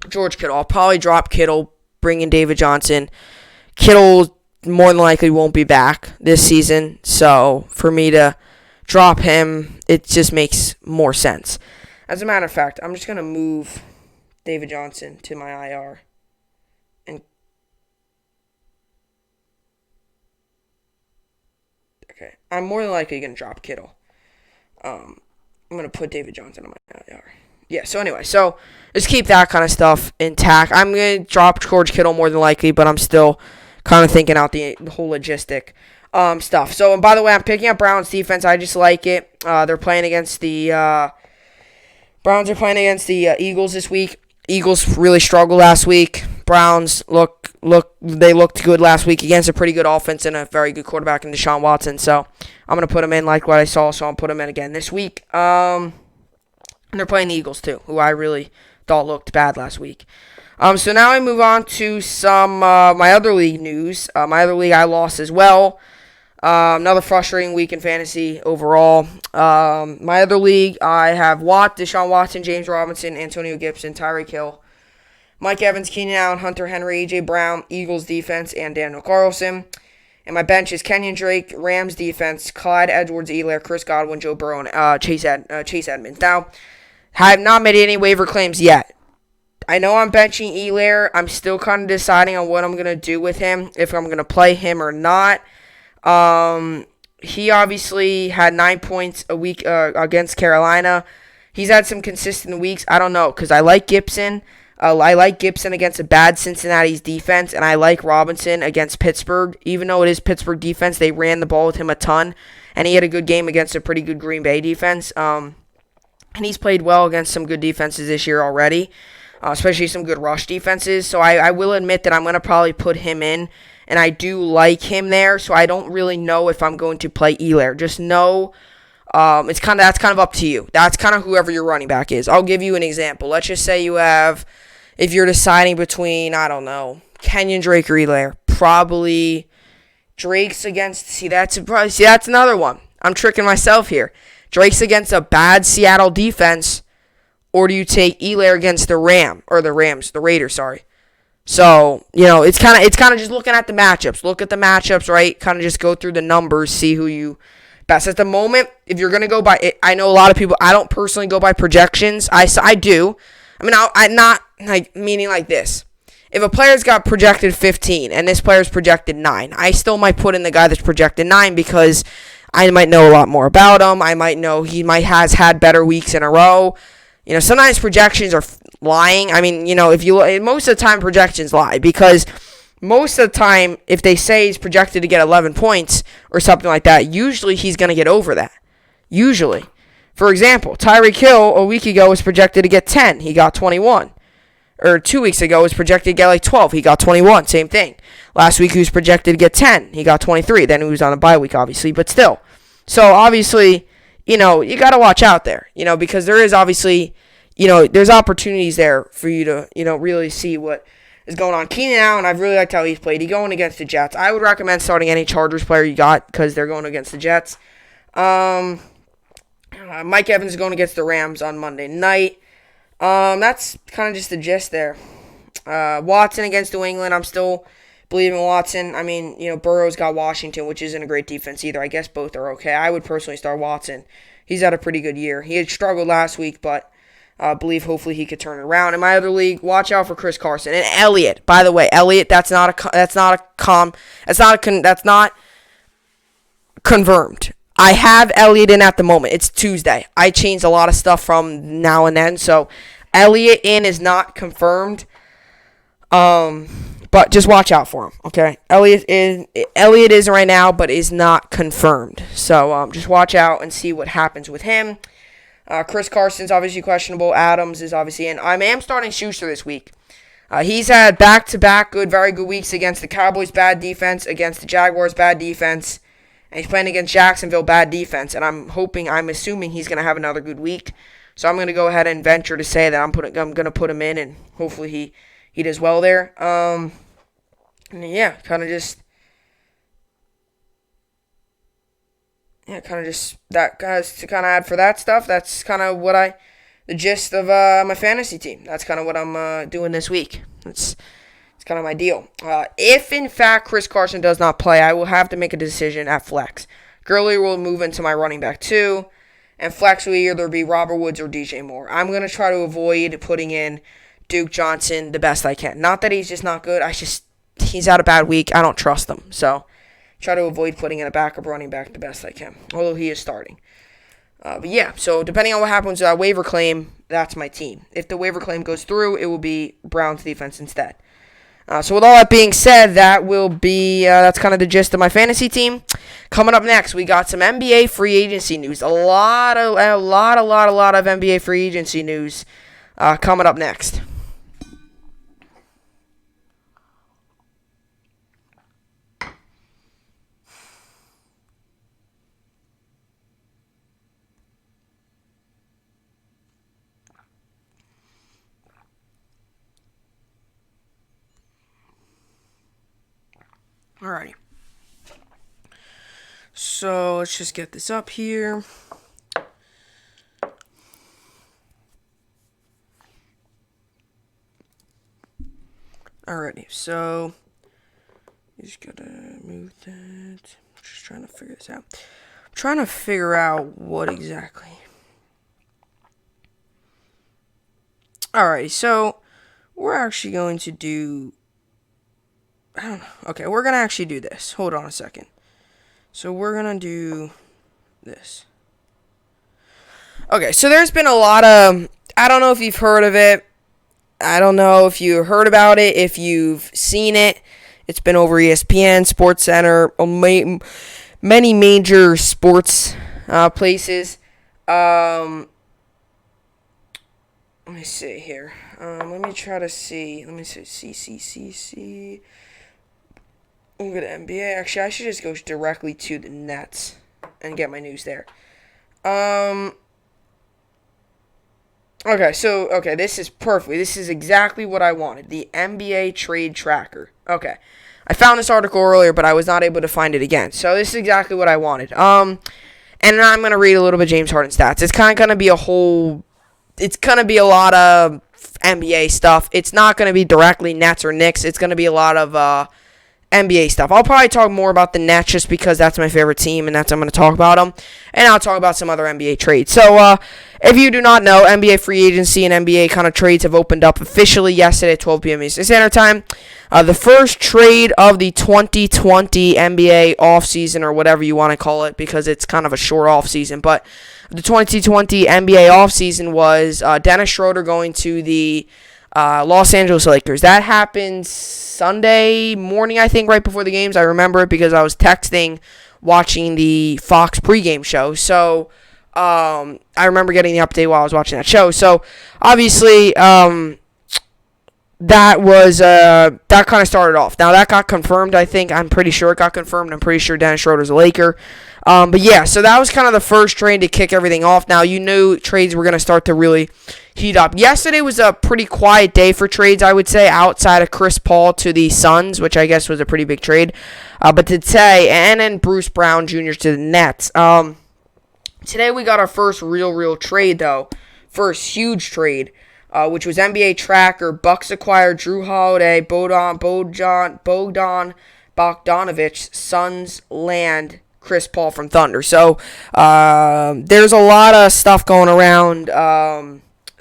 George Kittle. I'll probably drop Kittle, bring in David Johnson. Kittle more than likely won't be back this season, so for me to drop him, it just makes more sense. As a matter of fact, I'm just going to move David Johnson to my IR. And okay, I'm more than likely going to drop Kittle. I'm going to put David Johnson on my IR. Yeah, so anyway, so just keep that kind of stuff intact. I'm going to drop George Kittle more than likely, but I'm still kind of thinking out the whole logistic stuff. So, and by the way, I'm picking up Browns defense. I just like it. They're playing against the Browns are playing against the Eagles this week. Eagles really struggled last week. Browns looked good last week against a pretty good offense and a very good quarterback in Deshaun Watson. So, I'm going to put them in like what I saw, so I'll put them in again this week. And they're playing the Eagles too, who I really thought looked bad last week. So now I move on to some my other league news. My other league I lost as well. Another frustrating week in fantasy overall. My other league I have Deshaun Watson, James Robinson, Antonio Gibson, Tyreek Hill, Mike Evans, Keenan Allen, Hunter Henry, A.J. Brown, Eagles defense, and Daniel Carlson. And my bench is Kenyon Drake, Rams defense, Clyde Edwards-Helaire, Chris Godwin, Joe Burrow, and Chase Edmonds. Now, I have not made any waiver claims yet. I know I'm benching Helaire. I'm still kind of deciding on what I'm going to do with him, if I'm going to play him or not. He obviously had 9 points a week against Carolina. He's had some consistent weeks. I don't know, because I like Gibson. I like Gibson against a bad Cincinnati's defense, and I like Robinson against Pittsburgh. Even though it is Pittsburgh defense, they ran the ball with him a ton, and he had a good game against a pretty good Green Bay defense. And he's played well against some good defenses this year already. Especially some good rush defenses. So I will admit that I'm going to probably put him in, and I do like him there, so I don't really know if I'm going to play Helaire. Just know that's kind of up to you. That's kind of whoever your running back is. I'll give you an example. Let's just say you have, if you're deciding between, I don't know, Kenyon Drake or Helaire, probably Drake's against, that's another one. I'm tricking myself here. Drake's against a bad Seattle defense. Or do you take Helaire against the Raiders, sorry. So, it's kind of just looking at the matchups. Look at the matchups, right? Kind of just go through the numbers, see who you best. At the moment, if you're going to go by, I know a lot of people, I don't personally go by projections. I do. I mean, I'm not, meaning like this. If a player's got projected 15 and this player's projected 9, I still might put in the guy that's projected 9 because I might know a lot more about him. I might know he has had better weeks in a row. Sometimes projections are lying. I mean, most of the time projections lie because most of the time, if they say he's projected to get 11 points or something like that, usually he's going to get over that. Usually. For example, Tyreek Hill a week ago was projected to get 10. He got 21. Or 2 weeks ago was projected to get like 12. He got 21. Same thing. Last week he was projected to get 10. He got 23. Then he was on a bye week, obviously, but still. So, obviously, you got to watch out there, because there is obviously, there's opportunities there for you to, really see what is going on. Keenan Allen, I've really liked how he's played. He's going against the Jets. I would recommend starting any Chargers player you got because they're going against the Jets. Mike Evans is going against the Rams on Monday night. That's kind of just the gist there. Watson against New England, I'm still believing Watson. I mean, Burrow's got Washington, which isn't a great defense either. I guess both are okay. I would personally start Watson. He's had a pretty good year. He had struggled last week, but I believe hopefully he could turn it around. In my other league, watch out for Chris Carson and Elliott. By the way, Elliott, that's not confirmed. I have Elliott in at the moment. It's Tuesday. I changed a lot of stuff from now and then, so Elliott in is not confirmed. But just watch out for him, okay? Elliott is right now, but is not confirmed. So just watch out and see what happens with him. Chris Carson's obviously questionable. Adams is obviously in. I am starting Schuster this week. He's had back-to-back very good weeks against the Cowboys' bad defense, against the Jaguars' bad defense, And he's playing against Jacksonville, bad defense. And I'm assuming he's going to have another good week. So I'm going to go ahead and venture to say that I'm going to put him in, and hopefully he does well there. Yeah, kind of just that, guys, to kind of add for that stuff. That's kind of the gist of my fantasy team. That's kind of what I'm doing this week. It's kind of my deal. If, in fact, Chris Carson does not play, I will have to make a decision at flex. Gurley will move into my running back 2, and flex will either be Robert Woods or DJ Moore. I'm going to try to avoid putting in Duke Johnson the best I can. Not that he's just not good. He's had a bad week. I don't trust him. So, try to avoid putting in a backup running back the best I can, although he is starting. But yeah, so depending on what happens with that waiver claim, that's my team. If the waiver claim goes through, it will be Browns defense instead. So with all that being said, that's kind of the gist of my fantasy team. Coming up next, we got some NBA free agency news. A lot of NBA free agency news coming up next. Alrighty. So let's just get this up here. Alrighty, so you just gotta move that. Just trying to figure this out. I'm trying to figure out what exactly. Alrighty, so we're actually going to do. I don't know. Okay, we're going to actually do this. Hold on a second. So we're going to do this. Okay, so there's been a lot of, I don't know if you've heard of it. I don't know if you heard about it, if you've seen it. It's been over ESPN, SportsCenter, many major sports places. Let me see here. Let me try to see. Let me see. I'm going to NBA. Actually, I should just go directly to the Nets and get my news there. Okay, this is perfect. This is exactly what I wanted. The NBA trade tracker. Okay. I found this article earlier, but I was not able to find it again. So this is exactly what I wanted. And I'm going to read a little bit of James Harden stats. It's kind of going to be a lot of NBA stuff. It's not going to be directly Nets or Knicks. It's going to be a lot of NBA stuff. I'll probably talk more about the Nets just because that's my favorite team and I'm going to talk about them. And I'll talk about some other NBA trades. So, if you do not know, NBA free agency and NBA kind of trades have opened up officially yesterday at 12 p.m. Eastern Standard Time. The first trade of the 2020 NBA offseason, or whatever you want to call it, because it's kind of a short offseason. But the 2020 NBA offseason was Dennis Schroeder going to the Los Angeles Lakers. That happened Sunday morning, I think, right before the games. I remember it because I was watching the Fox pregame show. So, I remember getting the update while I was watching that show. So, obviously, that kind of started off. Now, that got confirmed, I think. I'm pretty sure it got confirmed. I'm pretty sure Dennis Schroeder's a Laker. But yeah, so that was kind of the first trade to kick everything off. Now, you knew trades were going to start to really heat up. Yesterday was a pretty quiet day for trades, I would say, outside of Chris Paul to the Suns, which I guess was a pretty big trade. But today, and then Bruce Brown Jr. to the Nets. Today we got our first real trade, though. First huge trade, which was NBA Tracker. Bucks acquired Drew Holiday, Bogdan Bogdanovic, Suns land Chris Paul from Thunder. So there's a lot of stuff going around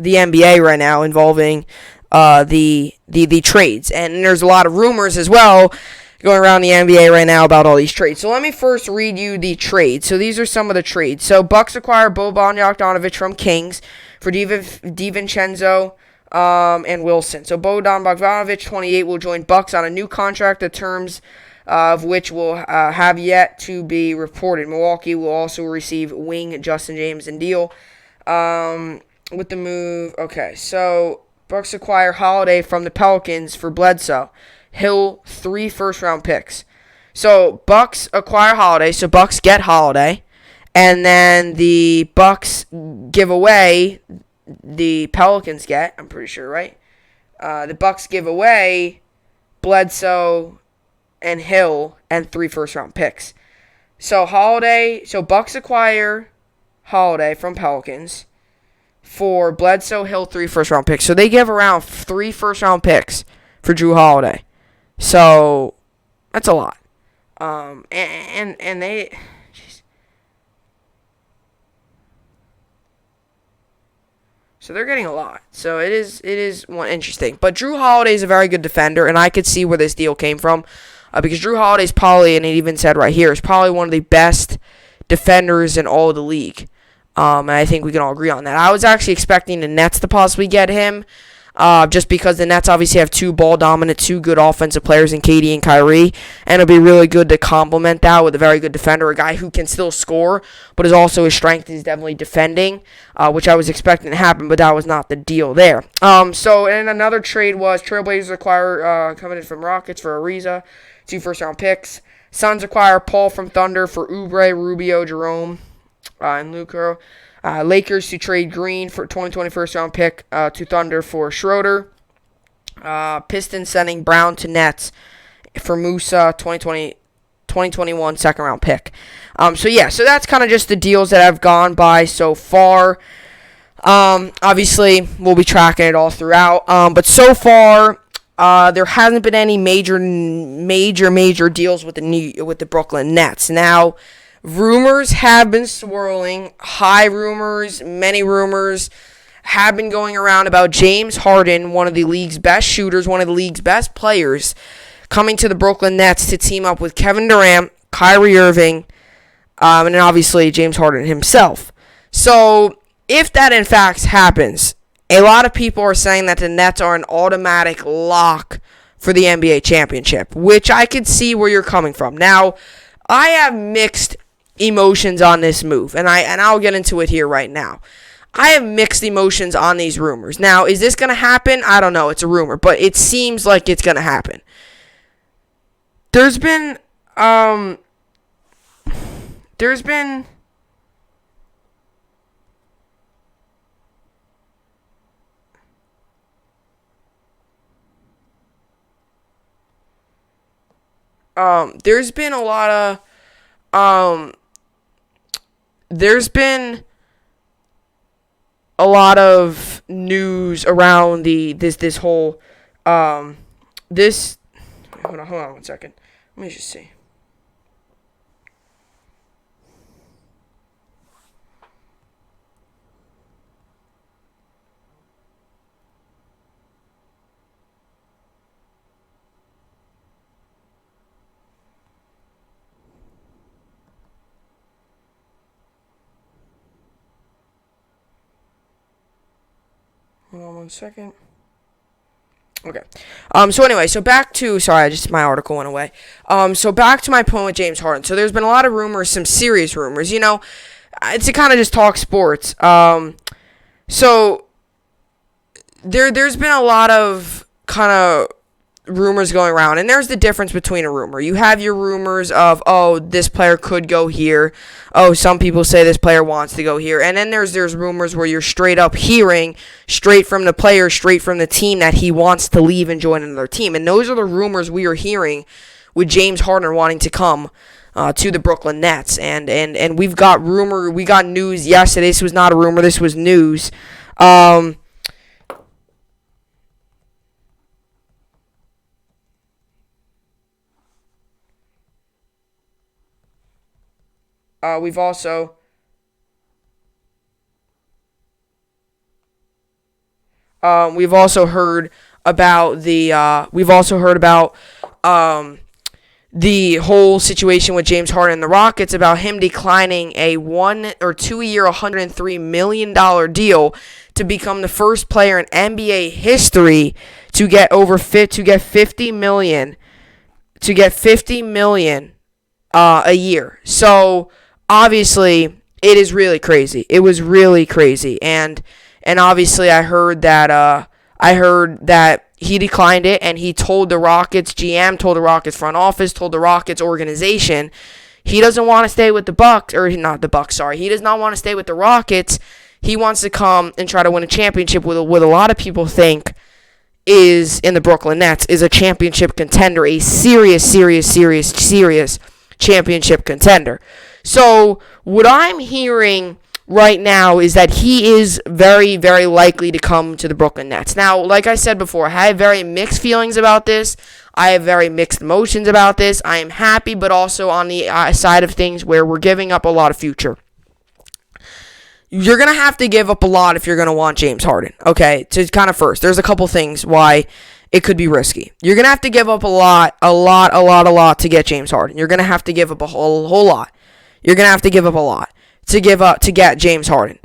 the NBA right now involving the trades, and there's a lot of rumors as well going around the NBA right now about all these trades. So let me first read you the trades. So these are some of the trades. So Bucks acquire Boban Bogdanovic from Kings for DiVincenzo and Wilson. So Boban Bogdanovic, 28, will join Bucks on a new contract, the terms of which will have yet to be reported. Milwaukee will also receive wing Justin James and deal. With the move, okay, so Bucks acquire Holiday from the Pelicans for Bledsoe. Hill, 3 first-round picks. So Bucks acquire Holiday, so Bucks get Holiday, and then the Bucks give away, the Pelicans get, I'm pretty sure, right? The Bucks give away Bledsoe and Hill and 3 first-round picks. So Bucks acquire Holiday from Pelicans for Bledsoe, Hill, 3 first-round picks. So they give around 3 first-round picks for Drew Holiday. So that's a lot. And they, geez. So they're getting a lot. So it is one interesting. But Drew Holiday is a very good defender, and I could see where this deal came from. Because Drew Holiday is probably, and it even said right here, is probably one of the best defenders in all of the league. And I think we can all agree on that. I was actually expecting the Nets to possibly get him, just because the Nets obviously have 2 ball-dominant, 2 good offensive players in KD and Kyrie, and it'll be really good to complement that with a very good defender, a guy who can still score, but is also his strength is definitely defending, which I was expecting to happen, but that was not the deal there. So, and another trade was Trailblazers acquire, coming in from Rockets for Ariza, 2 first-round picks. Suns acquire Paul from Thunder for Oubre, Rubio, Jerome, and Lucro. Lakers to trade Green for 2020 first-round pick to Thunder for Schroeder. Pistons sending Brown to Nets for Musa, 2021 second-round pick. So that's kind of just the deals that have gone by so far. Obviously, we'll be tracking it all throughout. But so far, there hasn't been any major deals with the Brooklyn Nets. Now, rumors have been swirling. Many rumors have been going around about James Harden, one of the league's best shooters, one of the league's best players, coming to the Brooklyn Nets to team up with Kevin Durant, Kyrie Irving, and then obviously James Harden himself. So, if that in fact happens, a lot of people are saying that the Nets are an automatic lock for the NBA championship, which I could see where you're coming from. Now, I have mixed emotions on this move, and I'll get into it here right now. I have mixed emotions on these rumors. Now, is this going to happen? I don't know. It's a rumor, but it seems like it's going to happen. There's been a lot of news around this whole this. Hold on 1 second. Let me just see. Hold on 1 second. Okay. My article went away. So back to my point with James Harden. So there's been a lot of rumors, some serious rumors. You know, it's to kind of just talk sports. So there's been a lot of kind of rumors going around, and there's the difference between a rumor. You have your rumors of, oh, this player could go here. Oh, some people say this player wants to go here. And then there's rumors where you're straight up hearing straight from the player, straight from the team, that he wants to leave and join another team. And those are the rumors we are hearing with James Harden wanting to come to the Brooklyn Nets. And we got news yesterday. This was not a rumor. This was news. We've also heard about the whole situation with James Harden and the Rockets, about him declining a 1 or 2 year, $103 million deal to become the first player in NBA history to get $50 million a year. So obviously, it is really crazy. It was really crazy, and obviously, I heard that he declined it, and he told the Rockets GM, told the Rockets front office, told the Rockets organization, he doesn't want to stay with the Bucks, or not the Bucks, sorry. He does not want to stay with the Rockets. He wants to come and try to win a championship with what a lot of people think is, in the Brooklyn Nets, is a championship contender, a serious championship contender. So what I'm hearing right now is that he is very, very likely to come to the Brooklyn Nets. Now, like I said before, I have very mixed feelings about this. I have very mixed emotions about this. I am happy, but also on the side of things where we're giving up a lot of future. You're going to have to give up a lot if you're going to want James Harden, okay? To kind of first, there's a couple things why it could be risky. You're going to have to give up a lot to get James Harden. You're going to have to give up a whole lot. You're going to have to give up a lot to get James Harden.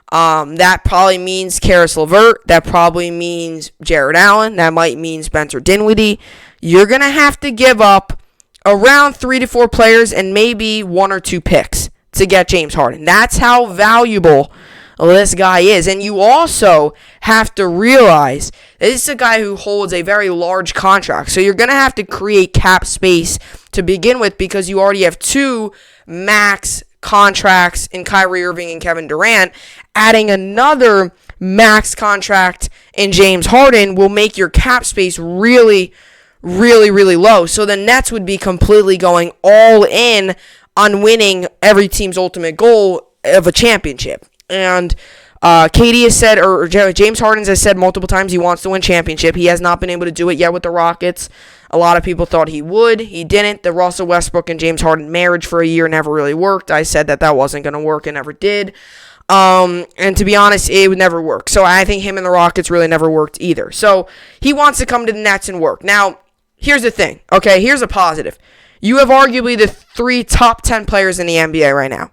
That probably means Karis LeVert. That probably means Jared Allen. That might mean Spencer Dinwiddie. You're going to have to give up around 3 to 4 players and maybe 1 or 2 picks to get James Harden. That's how valuable this guy is. And you also have to realize that this is a guy who holds a very large contract. So you're going to have to create cap space to begin with, because you already have 2 max contracts in Kyrie Irving and Kevin Durant. Adding another max contract in James Harden will make your cap space really low. So the Nets would be completely going all in on winning every team's ultimate goal of a championship. And KD has said, or James Harden has said multiple times, he wants to win championship. He has not been able to do it yet with the Rockets. A lot of people thought he would. He didn't. The Russell Westbrook and James Harden marriage for a year never really worked. I said that wasn't going to work. It never did. And to be honest, it would never work. So I think him and the Rockets really never worked either. So he wants to come to the Nets and work. Now, here's the thing. Okay, here's a positive. You have arguably the 3 top 10 players in the NBA right now.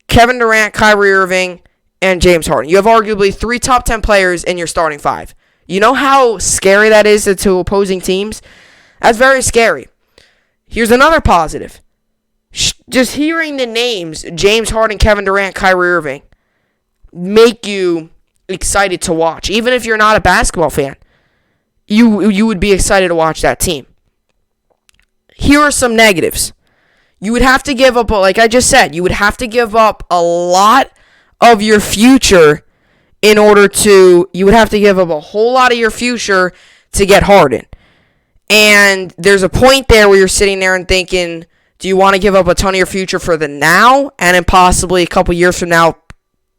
Kevin Durant, Kyrie Irving, and James Harden. You have arguably 3 top 10 players in your starting 5. You know how scary that is to opposing teams? That's very scary. Here's another positive. Just hearing the names, James Harden, Kevin Durant, Kyrie Irving, make you excited to watch. Even if you're not a basketball fan, you would be excited to watch that team. Here are some negatives. You would have to give up, like I just said, you would have to give up a lot of your future you would have to give up a whole lot of your future to get Harden. And there's a point there where you're sitting there and thinking, do you want to give up a ton of your future for the now and then possibly a couple years from now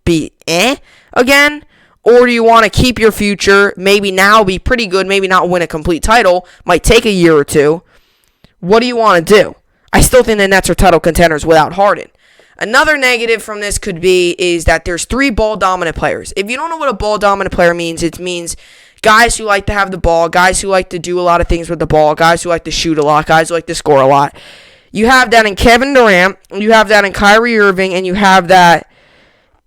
be again? Or do you want to keep your future, maybe now be pretty good, maybe not win a complete title, might take a year or 2. What do you want to do? I still think the Nets are title contenders without Harden. Another negative from this could be is that there's 3 ball-dominant players. If you don't know what a ball-dominant player means, it means guys who like to have the ball, guys who like to do a lot of things with the ball, guys who like to shoot a lot, guys who like to score a lot. You have that in Kevin Durant, you have that in Kyrie Irving, and you have that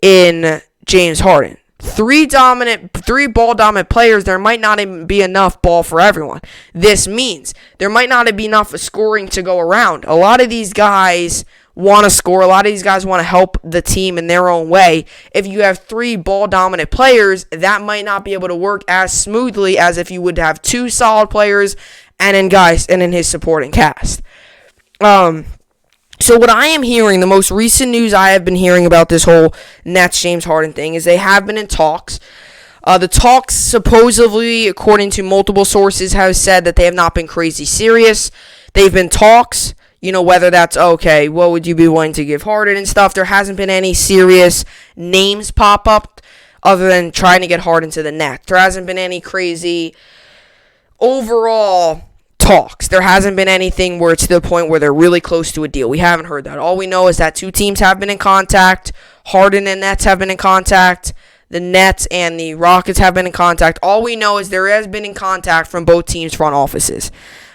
in James Harden. 3 ball-dominant players, there might not even be enough ball for everyone. This means there might not be enough scoring to go around. A lot of these guys want to score. A lot of these guys want to help the team in their own way. If you have 3 ball-dominant players, that might not be able to work as smoothly as if you would have 2 solid players and in his supporting cast. So what I am hearing, the most recent news I have been hearing about this whole Nets James Harden thing is they have been in talks. The talks supposedly, according to multiple sources, have said that they have not been crazy serious. They've been talks. You know, whether that's, okay, what would you be willing to give Harden and stuff. There hasn't been any serious names pop up other than trying to get Harden to the Nets. There hasn't been any crazy overall talks. There hasn't been anything where it's to the point where they're really close to a deal. We haven't heard that. All we know is that 2 teams have been in contact. Harden and Nets have been in contact. The Nets and the Rockets have been in contact. All we know is there has been in contact from both teams' front offices.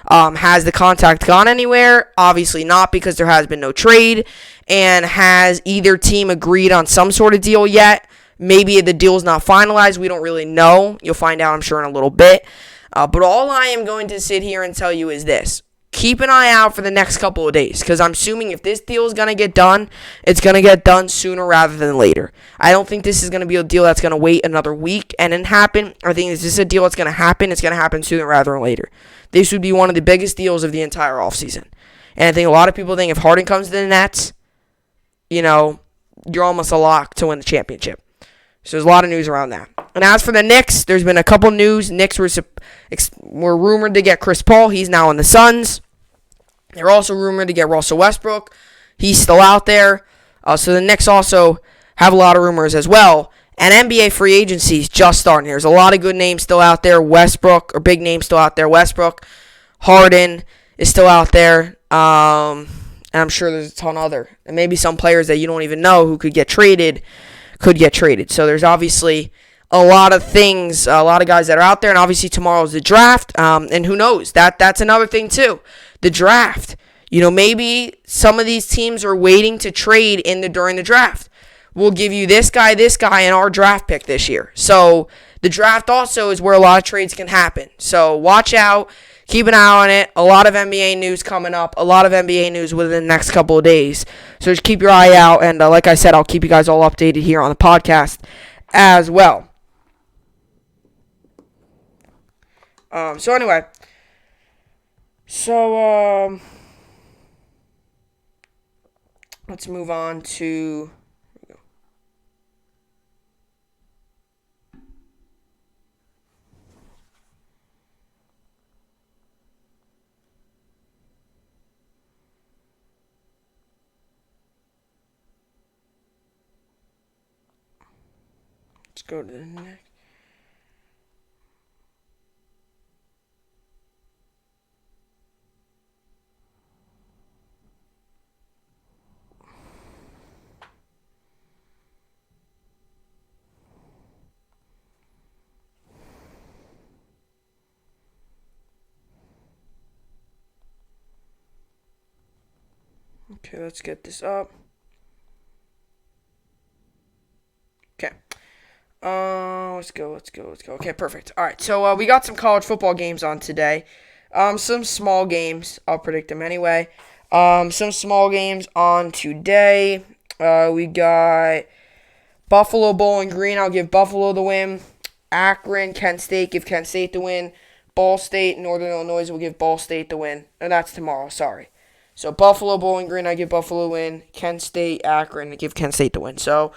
Has the contact gone anywhere? Obviously not, because there has been no trade. And has either team agreed on some sort of deal yet? Maybe the deal's not finalized. We don't really know. You'll find out, I'm sure, in a little bit. But all I am going to sit here and tell you is this. keep an eye out for the next couple of days, because I'm assuming if this deal is going to get done, it's going to get done sooner rather than later. I don't think this is going to be a deal that's going to wait another week and then happen. I think this is a deal that's going to happen. It's going to happen sooner rather than later. This would be one of the biggest deals of the entire offseason. And I think a lot of people think if Harden comes to the Nets, you're almost a lock to win the championship. So there's a lot of news around that. And as for the Knicks, there's been a couple news. Knicks were rumored to get Chris Paul. He's now in the Suns. They're also rumored to get Russell Westbrook. He's still out there. So the Knicks also have a lot of rumors as well. And NBA free agency is just starting. There's a lot of good names still out there. Westbrook, or big names still out there. Westbrook, Harden is still out there. And I'm sure there's a ton other. And maybe some players that you don't even know who could get traded. So there's obviously a lot of things, a lot of guys that are out there. And obviously tomorrow's the draft. And who knows? That's another thing too. The draft. Maybe some of these teams are waiting to trade during the draft. We'll give you this guy, and our draft pick this year. So the draft also is where a lot of trades can happen. So watch out. Keep an eye on it. A lot of NBA news coming up. A lot of NBA news within the next couple of days. So just keep your eye out. And like I said, I'll keep you guys all updated here on the podcast as well. So anyway. Let's move on to... Let's go to the next. Okay, let's get this up. Okay. Let's go. Okay, perfect. All right, so we got some college football games on today. Some small games. I'll predict them anyway. Some small games on today. We got Buffalo, Bowling Green. I'll give Buffalo the win. Akron, Kent State. Give Kent State the win. Ball State, Northern Illinois will give Ball State the win. And that's tomorrow. Sorry. So Buffalo, Bowling Green, I give Buffalo the win. Kent State, Akron, I give Kent State the win. So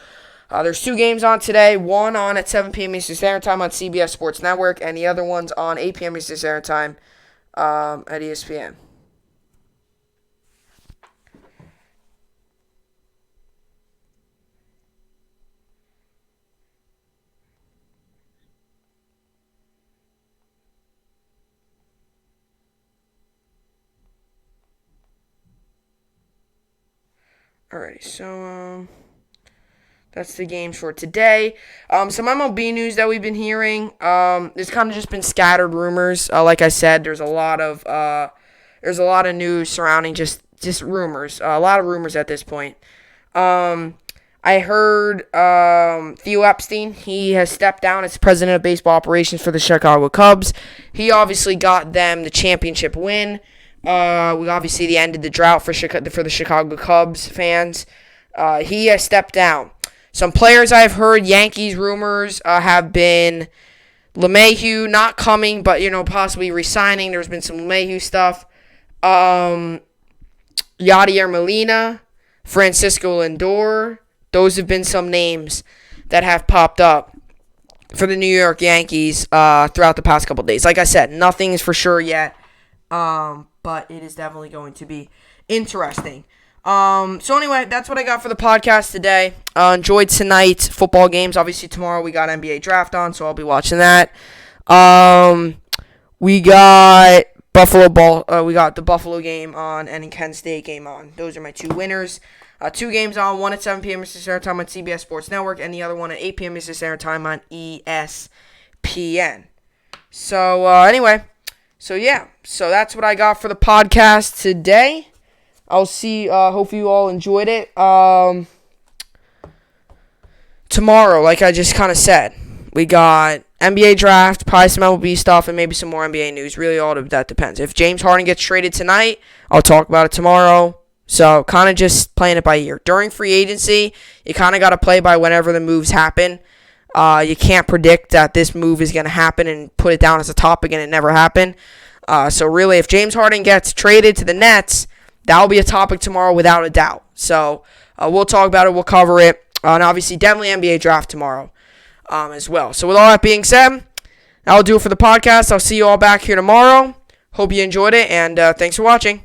there's two games on today. One on at 7 p.m. Eastern Standard Time on CBS Sports Network, and the other one's on 8 p.m. Eastern Standard Time at ESPN. Alrighty, so that's the games for today. Some MLB news that we've been hearing. It's kind of just been scattered rumors. Like I said, there's a lot of news surrounding just rumors. A lot of rumors at this point. I heard Theo Epstein. He has stepped down as president of baseball operations for the Chicago Cubs. He obviously got them the championship win. We obviously ended the drought for the Chicago Cubs fans. He has stepped down. Some players I've heard, Yankees rumors have been LeMahieu not coming, but possibly resigning. There's been some LeMahieu stuff. Yadier Molina, Francisco Lindor. Those have been some names that have popped up for the New York Yankees throughout the past couple of days. Like I said, nothing is for sure yet. But it is definitely going to be interesting. So anyway, that's what I got for the podcast today. Enjoyed tonight's football games. Obviously tomorrow we got NBA draft on, so I'll be watching that. We got we got the Buffalo game on and the Kent State game on. Those are my two winners. Two games on, one at 7 p.m. Eastern Standard Time on CBS Sports Network, and the other one at 8 p.m. Eastern Standard Time on ESPN. So anyway. So yeah, so that's what I got for the podcast today. I'll see, hope you all enjoyed it. Tomorrow, like I just kind of said, We got NBA draft, probably some MLB stuff, and maybe some more NBA news. Really, all that depends. If James Harden gets traded tonight, I'll talk about it tomorrow. So, kind of just playing it by ear. During free agency, you kind of got to play by whenever the moves happen. You can't predict that this move is going to happen and put it down as a topic and it never happened. So, really, if James Harden gets traded to the Nets, that will be a topic tomorrow without a doubt. So, we'll talk about it. We'll cover it. And obviously, definitely NBA draft tomorrow as well. So, with all that being said, that'll do it for the podcast. I'll see you all back here tomorrow. Hope you enjoyed it, and thanks for watching.